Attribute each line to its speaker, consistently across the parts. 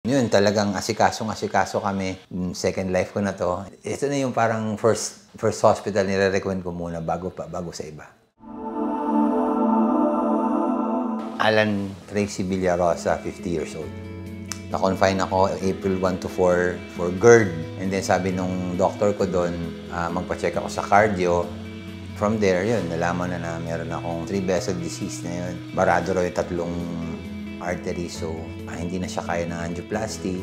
Speaker 1: Yun, talagang asikasong-asikaso kami. Second life ko na 'to. Ito na yung parang first hospital nire-recommend ko muna bago sa iba. Alan Tracy Villarosa, 50 years old. Na-confine ako April 1 to 4 for GERD. And then sabi nung doctor ko doon, magpa-check ako sa cardio. From there, yun, nalaman na meron akong 3-vessel disease na yun. Barado raw yung tatlong artery, so hindi na siya kaya ng angioplasty.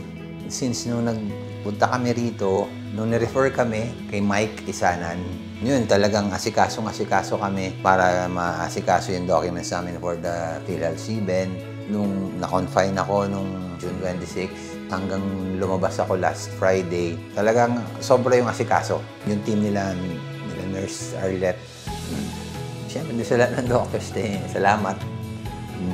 Speaker 1: Since nung nagpunta kami rito, nung ni-refer kami kay Mike Isanan, yun, talagang asikasong-asikaso kami para maasikaso yung documents namin for the PhilHealth-CBEN. Nung na-confine ako nung June 26, hanggang lumabas ako last Friday, talagang sobra yung asikaso. Yung team nila Nurse Arlette, siyempre sa lahat ng doctors, salamat.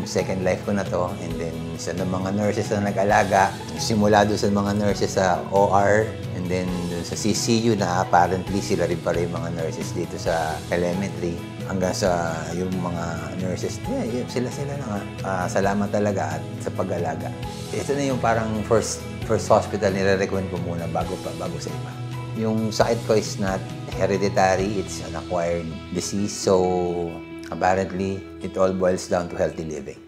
Speaker 1: Second life ko na to, and then sa mga nurses na nag-alaga, simula doon sa mga nurses sa OR, and then doon sa CCU na apparently sila rin pala yung mga nurses dito sa telemetry, hanggang sa yung mga nurses, sila na nga. Salamat talaga at sa pag-alaga. Ito na yung parang first hospital nire-recommend ko muna bago sa iba. Yung sakit ko is not hereditary, it's an acquired disease, so apparently, it all boils down to healthy living.